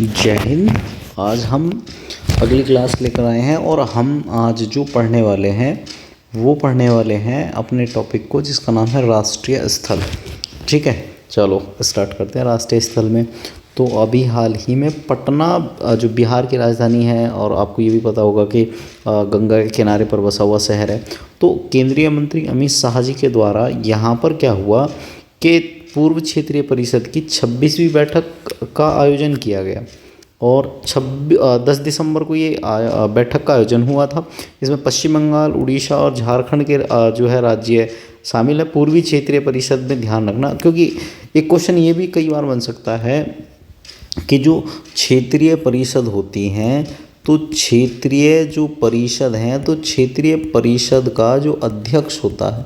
जय हिंद। आज हम अगली क्लास लेकर आए हैं और हम आज जो पढ़ने वाले हैं वो पढ़ने वाले हैं अपने टॉपिक को, जिसका नाम है राष्ट्रीय स्थल। ठीक है, चलो स्टार्ट करते हैं। राष्ट्रीय स्थल में तो अभी हाल ही में पटना जो बिहार की राजधानी है, और आपको ये भी पता होगा कि गंगा के किनारे पर बसा हुआ शहर है। तो केंद्रीय मंत्री अमित शाह जी के द्वारा यहाँ पर क्या हुआ कि पूर्व क्षेत्रीय परिषद की 26वीं बैठक का आयोजन किया गया और 10 दिसंबर को ये बैठक का आयोजन हुआ था। इसमें पश्चिम बंगाल, उड़ीसा और झारखंड के जो है राज्य शामिल है पूर्वी क्षेत्रीय परिषद में। ध्यान रखना, क्योंकि एक क्वेश्चन ये भी कई बार बन सकता है कि जो क्षेत्रीय परिषद होती हैं, तो क्षेत्रीय जो परिषद हैं, तो क्षेत्रीय परिषद का जो अध्यक्ष होता है,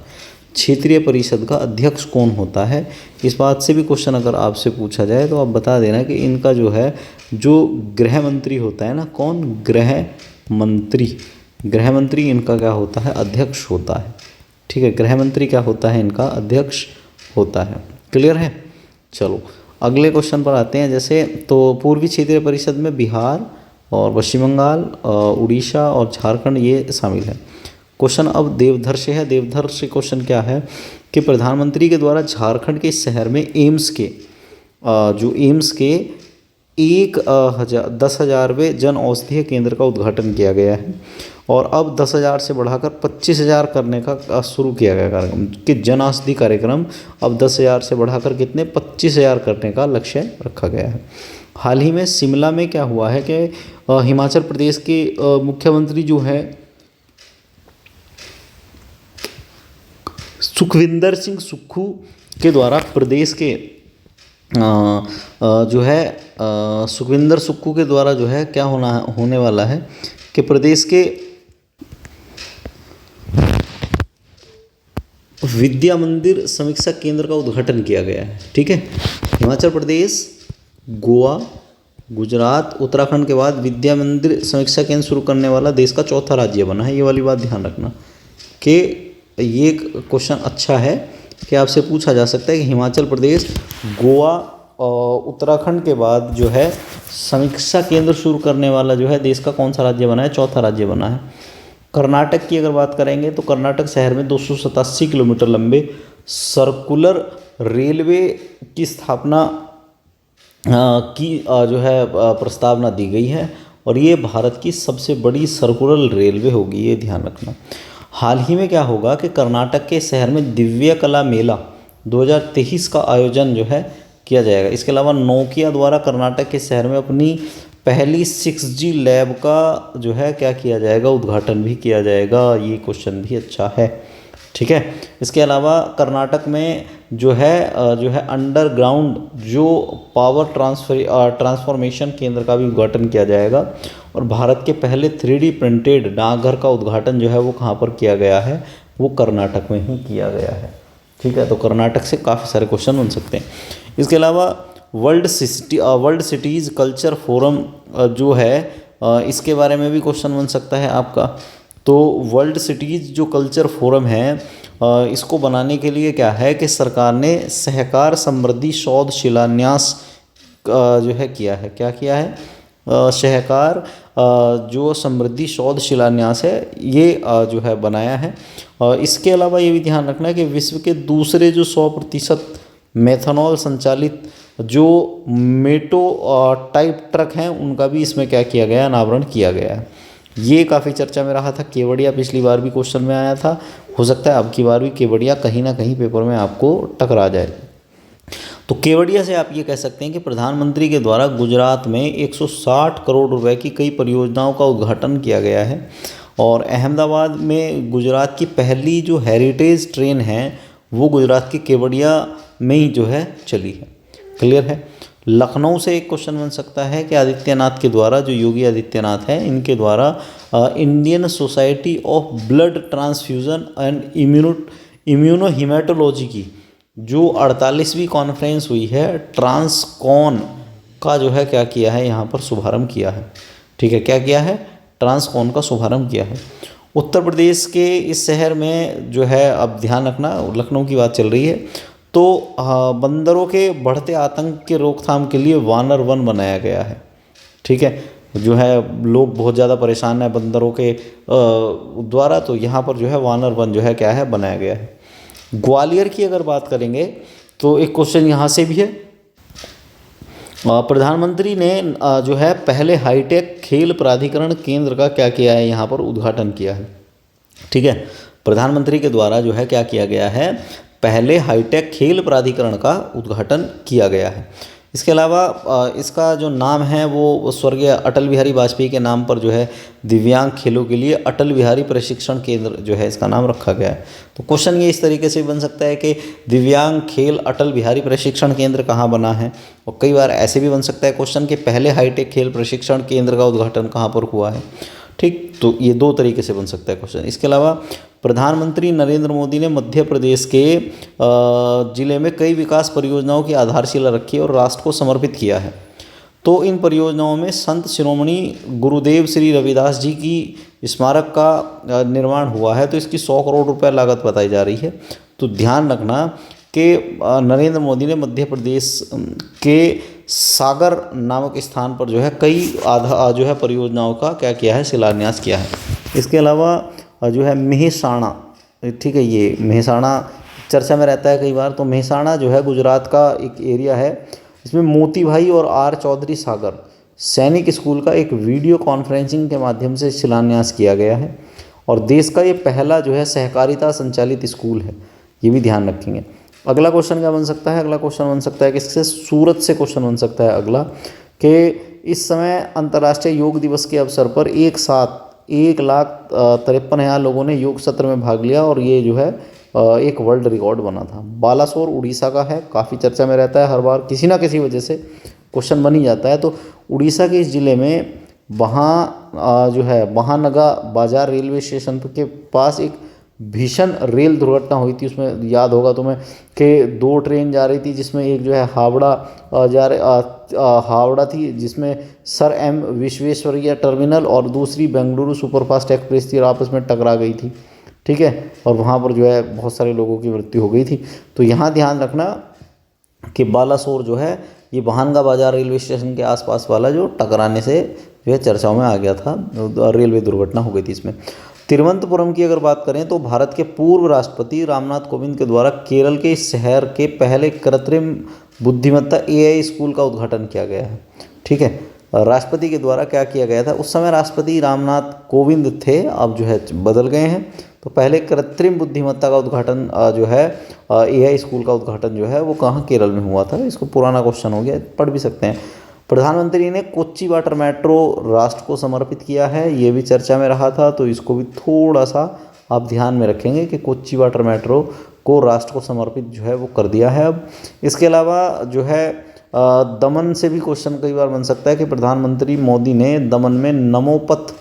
क्षेत्रीय परिषद का अध्यक्ष कौन होता है, इस बात से भी क्वेश्चन अगर आपसे पूछा जाए तो आप बता देना कि इनका जो है जो गृह मंत्री होता है ना, कौन, गृह मंत्री इनका क्या होता है, अध्यक्ष होता है। ठीक है, गृह मंत्री क्या होता है, इनका अध्यक्ष होता है। क्लियर है। चलो अगले क्वेश्चन पर आते हैं। जैसे तो पूर्वी क्षेत्रीय परिषद में बिहार और पश्चिम बंगाल, उड़ीसा और झारखंड ये शामिल है। क्वेश्चन अब देवधर से है। देवधर से क्वेश्चन क्या है कि प्रधानमंत्री के द्वारा झारखंड के शहर में एम्स के 10,000वें जन औषधीय केंद्र का उद्घाटन किया गया है और अब 10,000 से बढ़ाकर 25,000 करने का शुरू किया गया कार्यक्रम कि जन औषधि कार्यक्रम अब 10,000 से बढ़ाकर कितने 25,000 करने का लक्ष्य रखा गया है। हाल ही में शिमला में क्या हुआ है कि हिमाचल प्रदेश के मुख्यमंत्री जो है सुखविंदर सिंह सुक्खू के द्वारा प्रदेश के जो है सुखविंदर सुक्खू के द्वारा जो है क्या होने वाला है कि प्रदेश के विद्या मंदिर समीक्षा केंद्र का उद्घाटन किया गया है। ठीक है, हिमाचल प्रदेश, गोवा, गुजरात, उत्तराखंड के बाद विद्या मंदिर समीक्षा केंद्र शुरू करने वाला देश का चौथा राज्य बना है। ये वाली बात ध्यान रखना कि ये क्वेश्चन अच्छा है कि आपसे पूछा जा सकता है कि हिमाचल प्रदेश, गोवा और उत्तराखंड के बाद जो है समीक्षा केंद्र शुरू करने वाला जो है देश का कौन सा राज्य बना है, चौथा राज्य बना है। कर्नाटक की अगर बात करेंगे तो कर्नाटक शहर में 287 किलोमीटर लंबे सर्कुलर रेलवे की स्थापना की जो है प्रस्तावना दी गई है और ये भारत की सबसे बड़ी सर्कुलर रेलवे होगी, ये ध्यान रखना। हाल ही में क्या होगा कि कर्नाटक के शहर में दिव्य कला मेला 2023 का आयोजन जो है किया जाएगा। इसके अलावा नोकिया द्वारा कर्नाटक के शहर में अपनी पहली 6G लैब का जो है क्या किया जाएगा, उद्घाटन भी किया जाएगा। ये क्वेश्चन भी अच्छा है। ठीक है, इसके अलावा कर्नाटक में जो है अंडरग्राउंड जो पावर ट्रांसफॉर्मेशन केंद्र का भी उद्घाटन किया जाएगा और भारत के पहले 3D प्रिंटेड डाकघर का उद्घाटन जो है वो कहाँ पर किया गया है, वो कर्नाटक में ही किया गया है। ठीक है, तो कर्नाटक से काफ़ी सारे क्वेश्चन बन सकते हैं। इसके अलावा वर्ल्ड सिटीज़ कल्चर फोरम जो है इसके बारे में भी क्वेश्चन बन सकता है आपका। तो वर्ल्ड सिटीज़ जो कल्चर फोरम है इसको बनाने के लिए क्या है कि सरकार ने सहकार समृद्धि शोध शिलान्यास जो है किया है। क्या किया है, सहकार जो समृद्धि शोध शिलान्यास है ये जो है बनाया है। इसके अलावा ये भी ध्यान रखना है कि विश्व के दूसरे जो 100% मेथनॉल संचालित जो मेटो टाइप ट्रक हैं उनका भी इसमें क्या किया गया, अनावरण किया गया है। ये काफ़ी चर्चा में रहा था। केवड़िया पिछली बार भी क्वेश्चन में आया था, हो सकता है अब की बार भी केवड़िया कहीं ना कहीं पेपर में आपको टकरा जाए। तो केवड़िया से आप ये कह सकते हैं कि प्रधानमंत्री के द्वारा गुजरात में 160 करोड़ रुपए की कई परियोजनाओं का उद्घाटन किया गया है और अहमदाबाद में गुजरात की पहली जो हेरिटेज ट्रेन है वो गुजरात की केवड़िया में ही जो है चली है। क्लियर है। लखनऊ से एक क्वेश्चन बन सकता है कि आदित्यनाथ के द्वारा, जो योगी आदित्यनाथ हैं, इनके द्वारा Indian society of blood transfusion and immunohaematology की जो 48वीं कॉन्फ्रेंस हुई है, ट्रांसकॉन का जो है क्या किया है, यहाँ पर शुभारंभ किया है। ठीक है, क्या किया है, ट्रांसकॉन का शुभारंभ किया है। उत्तर प्रदेश के इस शहर में जो है, अब ध्यान रखना लखनऊ की बात चल रही है, तो बंदरों के बढ़ते आतंक के रोकथाम के लिए वानर वन बनाया गया है। ठीक है, जो है लोग बहुत ज़्यादा परेशान हैं बंदरों के द्वारा, तो यहाँ पर जो है वानर वन जो है क्या है बनाया गया है। ग्वालियर की अगर बात करेंगे तो एक क्वेश्चन यहाँ से भी है। प्रधानमंत्री ने जो है पहले हाईटेक खेल प्राधिकरण केंद्र का क्या किया है, यहाँ पर उद्घाटन किया है। ठीक है, प्रधानमंत्री के द्वारा जो है क्या किया गया है, पहले हाईटेक खेल प्राधिकरण का उद्घाटन किया गया है। इसके अलावा इसका जो नाम है वो स्वर्गीय अटल बिहारी वाजपेयी के नाम पर जो है दिव्यांग खेलों के लिए अटल बिहारी प्रशिक्षण केंद्र जो है इसका नाम रखा गया है। तो क्वेश्चन ये इस तरीके से बन सकता है कि दिव्यांग खेल अटल बिहारी प्रशिक्षण केंद्र कहाँ बना है, और कई बार ऐसे भी बन सकता है क्वेश्चन कि पहले हाईटेक खेल प्रशिक्षण केंद्र का उद्घाटन कहाँ पर हुआ है। ठीक, तो ये दो तरीके से बन सकता है क्वेश्चन। इसके अलावा प्रधानमंत्री नरेंद्र मोदी ने मध्य प्रदेश के जिले में कई विकास परियोजनाओं की आधारशिला रखी और राष्ट्र को समर्पित किया है। तो इन परियोजनाओं में संत शिरोमणि गुरुदेव श्री रविदास जी की स्मारक का निर्माण हुआ है, तो इसकी 100 करोड़ रुपए लागत बताई जा रही है। तो ध्यान रखना कि नरेंद्र मोदी ने मध्य प्रदेश के सागर नामक स्थान पर जो है कई जो है परियोजनाओं का क्या किया है, शिलान्यास किया है। इसके अलावा जो है मेहसाणा, ठीक है, ये मेहसाणा चर्चा में रहता है कई बार। तो मेहसाणा जो है गुजरात का एक एरिया है, इसमें मोती भाई और आर चौधरी सागर सैनिक स्कूल का एक वीडियो कॉन्फ्रेंसिंग के माध्यम से शिलान्यास किया गया है, और देश का ये पहला जो है सहकारिता संचालित स्कूल है, ये भी ध्यान रखेंगे। अगला क्वेश्चन क्या बन सकता है, अगला क्वेश्चन बन सकता है कि इससे सूरत से क्वेश्चन बन सकता है अगला, कि इस समय अंतर्राष्ट्रीय योग दिवस के अवसर पर एक साथ 1,53,000 लोगों ने योग सत्र में भाग लिया, और ये जो है एक वर्ल्ड रिकॉर्ड बना था। बालासोर उड़ीसा का है, काफ़ी चर्चा में रहता है, हर बार किसी ना किसी वजह से क्वेश्चन बन ही जाता है। तो उड़ीसा के इस ज़िले में वहाँ जो है महानगा बाजार रेलवे स्टेशन के पास एक भीषण रेल दुर्घटना हुई थी। उसमें याद होगा तुम्हें कि 2 ट्रेन जा रही थी, जिसमें एक जो है हावड़ा थी, जिसमें सर एम विश्वेश्वरैया टर्मिनल, और दूसरी बेंगलुरु सुपरफास्ट एक्सप्रेस थी, और आपस में टकरा गई थी। ठीक है, और वहाँ पर जो है बहुत सारे लोगों की मृत्यु हो गई थी। तो यहाँ ध्यान रखना कि बालासोर जो है ये बहानगा बाजार रेलवे स्टेशन के आसपास वाला जो टकराने से जो है चर्चाओं में आ गया था, रेलवे दुर्घटना हो गई थी इसमें। तिरुवनंतपुरम की अगर बात करें तो भारत के पूर्व राष्ट्रपति रामनाथ कोविंद के द्वारा केरल के इस शहर के पहले कृत्रिम बुद्धिमत्ता AI स्कूल का उद्घाटन किया गया है। ठीक है, राष्ट्रपति के द्वारा क्या किया गया था, उस समय राष्ट्रपति रामनाथ कोविंद थे, अब जो है बदल गए हैं। तो पहले कृत्रिम बुद्धिमत्ता का उद्घाटन जो है AI स्कूल का उद्घाटन जो है वो कहाँ, केरल में हुआ था। इसको पुराना क्वेश्चन हो गया, पढ़ भी सकते हैं। प्रधानमंत्री ने कोच्चि वाटर मेट्रो राष्ट्र को समर्पित किया है, ये भी चर्चा में रहा था, तो इसको भी थोड़ा सा आप ध्यान में रखेंगे कि कोच्चि वाटर मेट्रो को राष्ट्र को समर्पित जो है वो कर दिया है अब। इसके अलावा जो है दमन से भी क्वेश्चन कई बार बन सकता है कि प्रधानमंत्री मोदी ने दमन में नमोपथ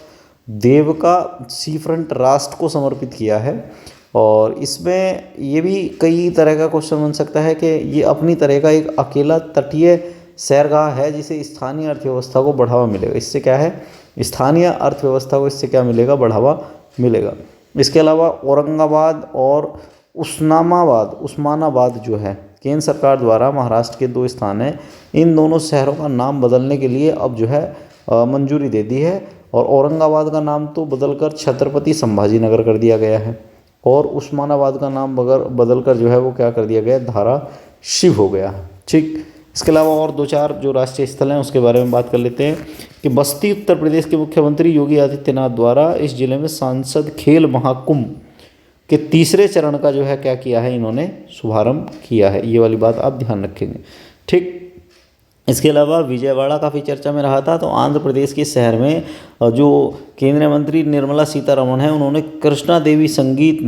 देव का सी फ्रंट राष्ट्र को समर्पित किया है, और इसमें ये भी कई तरह का क्वेश्चन बन सकता है कि ये अपनी तरह का एक अकेला तटीय सैरगाह है जिसे स्थानीय अर्थव्यवस्था को बढ़ावा मिलेगा। इससे क्या है, स्थानीय अर्थव्यवस्था को इससे क्या मिलेगा, बढ़ावा मिलेगा। इसके अलावा औरंगाबाद और उस्मानाबाद जो है केंद्र सरकार द्वारा महाराष्ट्र के 2 स्थान हैं, इन दोनों शहरों का नाम बदलने के लिए अब जो है मंजूरी दे दी है, और औरंगाबाद का नाम तो बदलकर छत्रपति संभाजी नगर कर दिया गया है, और उस्मानाबाद का नाम बदलकर जो है वो क्या कर दिया गया, धाराशिव हो गया। ठीक, इसके अलावा और 2-4 जो राष्ट्रीय स्थल हैं उसके बारे में बात कर लेते हैं कि बस्ती उत्तर प्रदेश के मुख्यमंत्री योगी आदित्यनाथ द्वारा इस जिले में सांसद खेल महाकुंभ के 3रे चरण का जो है क्या किया है, इन्होंने शुभारंभ किया है। ये वाली बात आप ध्यान रखेंगे। ठीक, इसके अलावा विजयवाड़ा काफ़ी चर्चा में रहा था। तो आंध्र प्रदेश के शहर में जो केंद्रीय मंत्री निर्मला सीतारमण है, उन्होंने कृष्णा देवी संगीत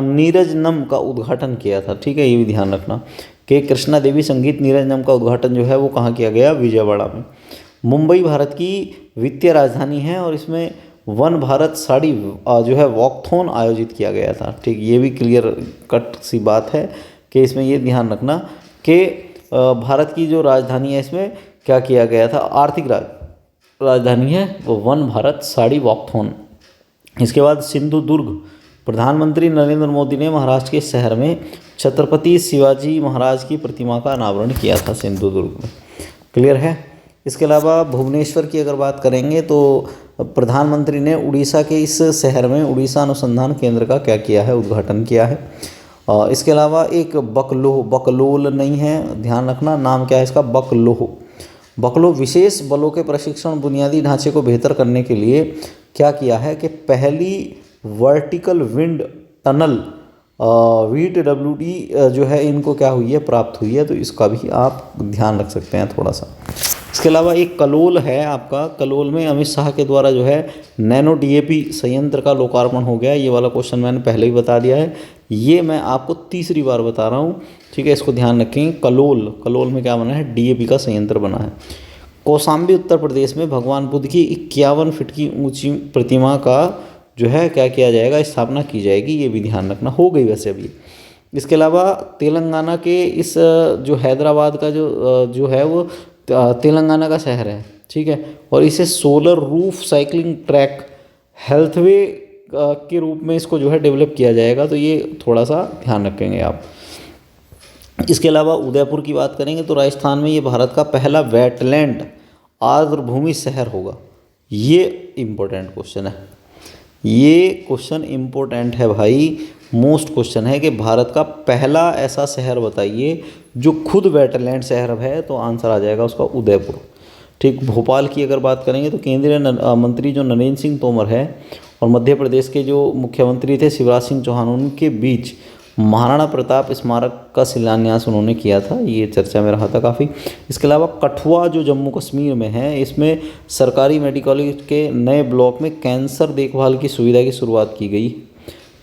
नीरजनम का उद्घाटन किया था। ठीक है, ये भी ध्यान रखना कि कृष्णा देवी संगीत नीरजनम का उद्घाटन जो है वो कहाँ किया गया, विजयवाड़ा में। मुंबई भारत की वित्तीय राजधानी है, और इसमें वन भारत साड़ी जो है वॉकथॉन आयोजित किया गया था। ठीक, ये भी क्लियर कट सी बात है कि इसमें ये ध्यान रखना कि भारत की जो राजधानी है इसमें क्या किया गया था, आर्थिक राजधानी है वो वन भारत साड़ी वॉकथॉन। इसके बाद सिंधुदुर्ग, प्रधानमंत्री नरेंद्र मोदी ने महाराष्ट्र के शहर में छत्रपति शिवाजी महाराज की प्रतिमा का अनावरण किया था सिंधुदुर्ग में। क्लियर है। इसके अलावा भुवनेश्वर की अगर बात करेंगे तो प्रधानमंत्री ने उड़ीसा के इस शहर में उड़ीसा अनुसंधान केंद्र का क्या किया है, उद्घाटन किया है। इसके अलावा एक बकलोल नहीं है, ध्यान रखना, नाम क्या है इसका, बकलोह विशेष बलों के प्रशिक्षण बुनियादी ढांचे को बेहतर करने के लिए क्या किया है कि पहली वर्टिकल विंड टनल VTWD जो है इनको क्या हुई है, प्राप्त हुई है। तो इसका भी आप ध्यान रख सकते हैं थोड़ा सा। इसके अलावा एक कलोल है आपका, कलोल में अमित शाह के द्वारा जो है नैनो DAP संयंत्र का लोकार्पण हो गया। ये वाला क्वेश्चन मैंने पहले ही बता दिया है, ये मैं आपको तीसरी बार बता रहा हूँ, ठीक है, इसको ध्यान रखें। कलोल में क्या बना है, DAP का संयंत्र बना है। कौशाम्बी उत्तर प्रदेश में भगवान बुद्ध की 51 फीट की ऊंची प्रतिमा का जो है क्या किया जाएगा, स्थापना की जाएगी, ये भी ध्यान रखना। हो गई वैसे अभी। इसके अलावा तेलंगाना के इस जो हैदराबाद का जो है वो तेलंगाना का शहर है, ठीक है, और इसे solar roof cycling track healthway के रूप में इसको जो है डेवलप किया जाएगा। तो ये थोड़ा सा ध्यान रखेंगे आप। इसके अलावा उदयपुर की बात करेंगे तो राजस्थान में ये भारत का पहला वेटलैंड आर्द्रभूमि शहर होगा। ये इम्पोर्टेंट क्वेश्चन है, ये क्वेश्चन इम्पोर्टेंट है भाई, मोस्ट क्वेश्चन है कि भारत का पहला ऐसा शहर बताइए जो खुद वेटलैंड शहर है। तो आंसर आ जाएगा उसका उदयपुर, ठीक। भोपाल की अगर बात करेंगे तो केंद्रीय मंत्री जो नरेंद्र सिंह तोमर है और मध्य प्रदेश के जो मुख्यमंत्री थे शिवराज सिंह चौहान, उनके बीच महाराणा प्रताप स्मारक का शिलान्यास उन्होंने किया था, ये चर्चा में रहा था काफ़ी। इसके अलावा कठुआ जो जम्मू कश्मीर में है, इसमें सरकारी मेडिकल कॉलेज के नए ब्लॉक में कैंसर देखभाल की सुविधा की शुरुआत की गई,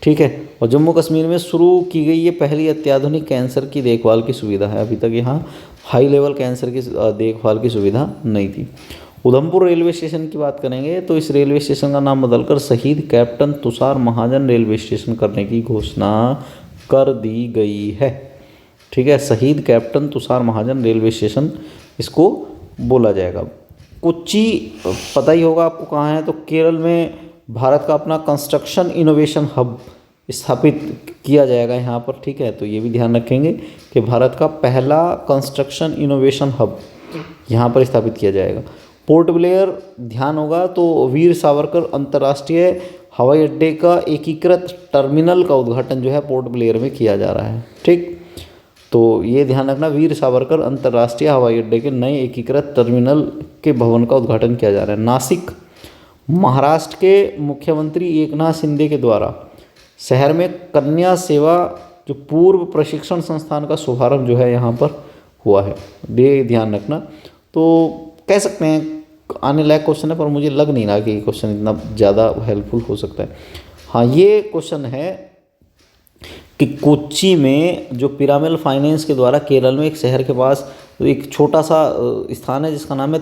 ठीक है, और जम्मू कश्मीर में शुरू की गई ये पहली अत्याधुनिक कैंसर की देखभाल की सुविधा है। अभी तक यहाँ हाई लेवल कैंसर की देखभाल की सुविधा नहीं थी। उधमपुर रेलवे स्टेशन की बात करेंगे तो इस रेलवे स्टेशन का नाम बदलकर शहीद कैप्टन तुषार महाजन रेलवे स्टेशन करने की घोषणा कर दी गई है, ठीक है। शहीद कैप्टन तुषार महाजन रेलवे स्टेशन इसको बोला जाएगा। कोच्चि पता ही होगा आपको कहाँ है, तो केरल में भारत का अपना कंस्ट्रक्शन इनोवेशन हब स्थापित किया जाएगा यहाँ पर, ठीक है। तो ये भी ध्यान रखेंगे कि भारत का पहला कंस्ट्रक्शन इनोवेशन हब यहाँ पर स्थापित किया जाएगा। पोर्ट ब्लेयर ध्यान होगा तो वीर सावरकर अंतर्राष्ट्रीय हवाई अड्डे का एकीकृत टर्मिनल का उद्घाटन जो है पोर्ट ब्लेयर में किया जा रहा है, ठीक। तो ये ध्यान रखना, वीर सावरकर अंतर्राष्ट्रीय हवाई अड्डे के नए एकीकृत टर्मिनल के भवन का उद्घाटन किया जा रहा है। नासिक महाराष्ट्र के मुख्यमंत्री एकनाथ शिंदे के द्वारा शहर में कन्या सेवा जो पूर्व प्रशिक्षण संस्थान का शुभारंभ जो है यहाँ पर हुआ है, ये ध्यान रखना। तो कह सकते हैं आने लायक क्वेश्चन है, पर मुझे लग नहीं रहा कि ये क्वेश्चन इतना ज़्यादा हेल्पफुल हो सकता है। हाँ, ये क्वेश्चन है कि कोच्चि में जो पिरामिड फाइनेंस के द्वारा केरल में एक शहर के पास एक छोटा सा स्थान है जिसका नाम है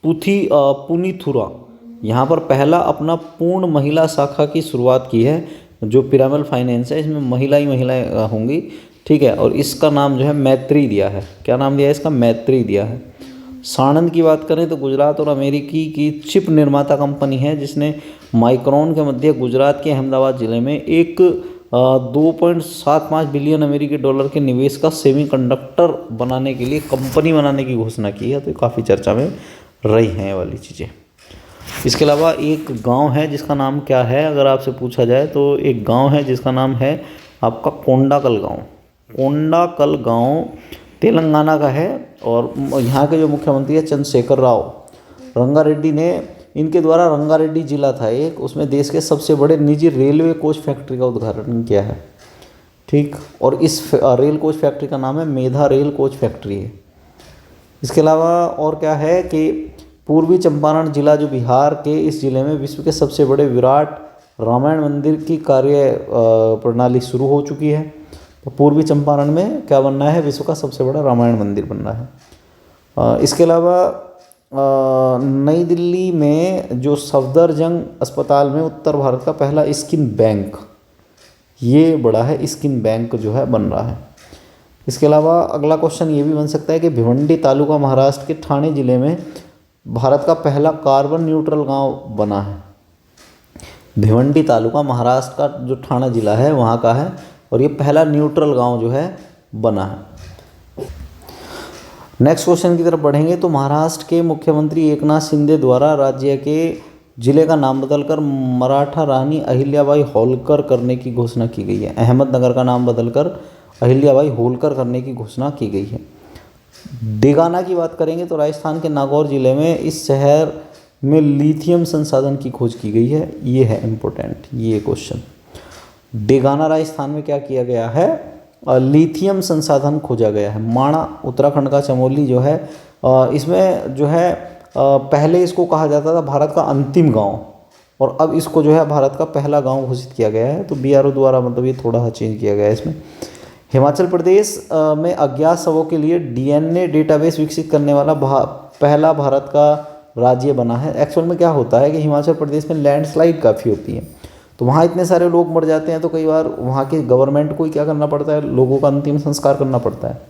पुनीथुरा, यहाँ पर पहला अपना पूर्ण महिला शाखा की शुरुआत की है। जो पिरामिड फाइनेंस है इसमें महिलाएं होंगी, ठीक है, और इसका नाम जो है मैत्री दिया है। क्या नाम दिया है इसका? मैत्री दिया है। साणंद की बात करें तो गुजरात और अमेरिकी की चिप निर्माता कंपनी है जिसने माइक्रोन के मध्य गुजरात के अहमदाबाद ज़िले में एक 2.75 बिलियन अमेरिकी डॉलर के निवेश का सेमीकंडक्टर बनाने के लिए कंपनी बनाने की घोषणा की है। तो काफ़ी चर्चा में रही हैं ये वाली चीज़ें। इसके अलावा एक गांव है जिसका नाम क्या है, अगर आपसे पूछा जाए तो एक गांव है जिसका नाम है आपका कोंडाकल गांव। कोंडाकल गांव तेलंगाना का है और यहाँ के जो मुख्यमंत्री है चंद्रशेखर राव रंगारेड्डी ने, इनके द्वारा रंगारेड्डी जिला था एक, उसमें देश के सबसे बड़े निजी रेलवे कोच फैक्ट्री का उद्घाटन किया है, ठीक। और इस रेल कोच फैक्ट्री का नाम है मेधा रेल कोच फैक्ट्री है। इसके अलावा और क्या है कि पूर्वी चंपारण जिला जो बिहार के, इस जिले में विश्व के सबसे बड़े विराट रामायण मंदिर की कार्य प्रणाली शुरू हो चुकी है। तो पूर्वी चंपारण में क्या बनना है? विश्व का सबसे बड़ा रामायण मंदिर बनना है। इसके अलावा नई दिल्ली में जो सफदरजंग अस्पताल में उत्तर भारत का पहला स्किन बैंक, ये बड़ा है, स्किन बैंक जो है बन रहा है। इसके अलावा अगला क्वेश्चन ये भी बन सकता है कि भिवंडी तालुका महाराष्ट्र के ठाणे जिले में भारत का पहला कार्बन न्यूट्रल गांव बना है। भिवंडी तालुका महाराष्ट्र का जो ठाणा जिला है वहाँ का है और ये पहला न्यूट्रल गांव जो है बना है। नेक्स्ट क्वेश्चन की तरफ बढ़ेंगे तो महाराष्ट्र के मुख्यमंत्री एकनाथ शिंदे द्वारा राज्य के जिले का नाम बदलकर मराठा रानी अहिल्याबाई होलकर करने की घोषणा की गई है। अहमदनगर का नाम बदलकर अहिल्याबाई होलकर करने की घोषणा की गई है। डेगाना की बात करेंगे तो राजस्थान के नागौर जिले में इस शहर में लिथियम संसाधन की खोज की गई है। ये है इम्पोर्टेंट ये क्वेश्चन। डेगाना राजस्थान में क्या किया गया है, लिथियम संसाधन खोजा गया है। माणा उत्तराखंड का चमोली जो है, इसमें जो है पहले इसको कहा जाता था भारत का अंतिम गांव, और अब इसको जो है भारत का पहला गांव घोषित किया गया है। तो बीआरओ द्वारा मतलब ये थोड़ा सा चेंज किया गया है इसमें। हिमाचल प्रदेश में अज्ञात शवों के लिए डीएनए डेटाबेस विकसित करने वाला पहला भारत का राज्य बना है। एक्चुअल में क्या होता है कि हिमाचल प्रदेश में लैंडस्लाइड काफ़ी होती है, तो वहाँ इतने सारे लोग मर जाते हैं, तो कई बार वहाँ की गवर्नमेंट को ही क्या करना पड़ता है, लोगों का अंतिम संस्कार करना पड़ता है।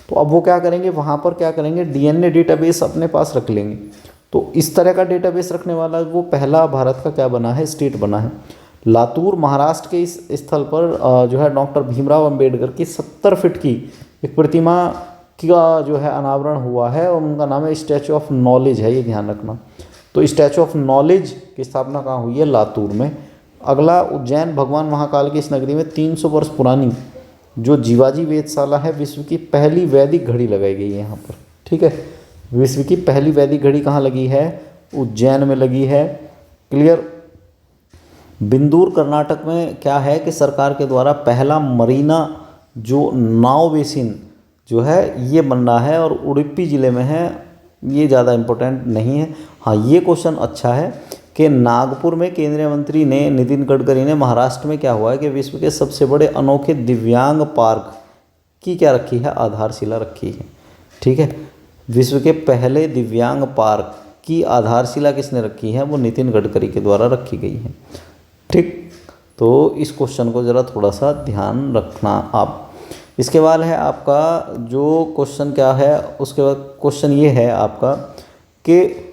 तो अब वो क्या करेंगे, वहाँ पर क्या करेंगे, डीएनए डेटाबेस अपने पास रख लेंगे। तो इस तरह का डेटाबेस रखने वाला वो पहला भारत का क्या बना है, स्टेट बना है। लातूर महाराष्ट्र के इस स्थल पर जो है डॉक्टर भीमराव अंबेडकर की 70 फीट की एक प्रतिमा का जो है अनावरण हुआ है, और उनका नाम है स्टैचू ऑफ नॉलेज है, ये ध्यान रखना। तो स्टैचू ऑफ नॉलेज की स्थापना कहाँ हुई है, लातूर में। अगला उज्जैन भगवान महाकाल की इस नगरी में 300 वर्ष पुरानी जो जीवाजी वेधशाला है, विश्व की पहली वैदिक घड़ी लगाई गई है यहाँ पर। ठीक है, विश्व की पहली वैदिक घड़ी कहाँ लगी है, उज्जैन में लगी है। क्लियर। बिंदूर कर्नाटक में क्या है कि सरकार के द्वारा पहला मरीना जो नाव बेसिन जो है ये बन रहा है, और उडुपी ज़िले में है। ये ज़्यादा इम्पोर्टेंट नहीं है। हाँ, ये क्वेश्चन अच्छा है कि नागपुर में केंद्रीय मंत्री ने नितिन गडकरी ने महाराष्ट्र में क्या हुआ है कि विश्व के सबसे बड़े अनोखे दिव्यांग पार्क की क्या रखी है, आधारशिला रखी है। ठीक है, विश्व के पहले दिव्यांग पार्क की आधारशिला किसने रखी है, वो नितिन गडकरी के द्वारा रखी गई है। ठीक, तो इस क्वेश्चन को ज़रा थोड़ा सा ध्यान रखना आप। इसके बाद है आपका जो क्वेश्चन क्या है, उसके बाद क्वेश्चन ये है आपका कि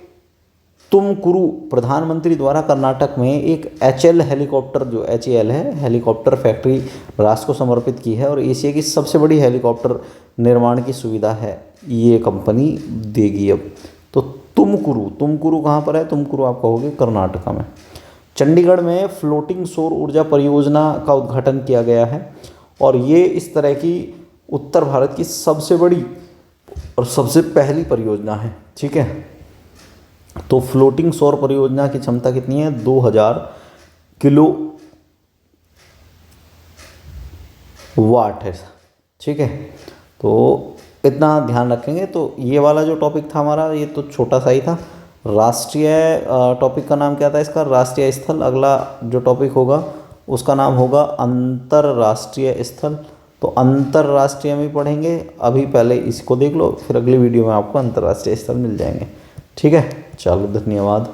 तुमकुरु प्रधानमंत्री द्वारा कर्नाटक में एक HAL हेलीकॉप्टर, जो HAL है हेलीकॉप्टर फैक्ट्री राष्ट्र को समर्पित की है, और एशिया की सबसे बड़ी हेलीकॉप्टर निर्माण की सुविधा है ये कंपनी देगी अब। तो तुमकुरु कहाँ पर है, तुमकुरु आप कहोगे कर्नाटका में। चंडीगढ़ में फ्लोटिंग सौर ऊर्जा परियोजना का उद्घाटन किया गया है, और ये इस तरह की उत्तर भारत की सबसे बड़ी और सबसे पहली परियोजना है। ठीक है, तो फ्लोटिंग सौर परियोजना की क्षमता कितनी है, 2000 किलो वाट है। ठीक है, तो इतना ध्यान रखेंगे। तो ये वाला जो टॉपिक था हमारा, ये तो छोटा सा ही था। राष्ट्रीय टॉपिक का नाम क्या था इसका, राष्ट्रीय स्थल। अगला जो टॉपिक होगा उसका नाम होगा अंतर्राष्ट्रीय स्थल। तो अंतर्राष्ट्रीय में पढ़ेंगे, अभी पहले इसको देख लो, फिर अगली वीडियो में आपको अंतर्राष्ट्रीय स्थल मिल जाएंगे। ठीक है, चलो धन्यवाद।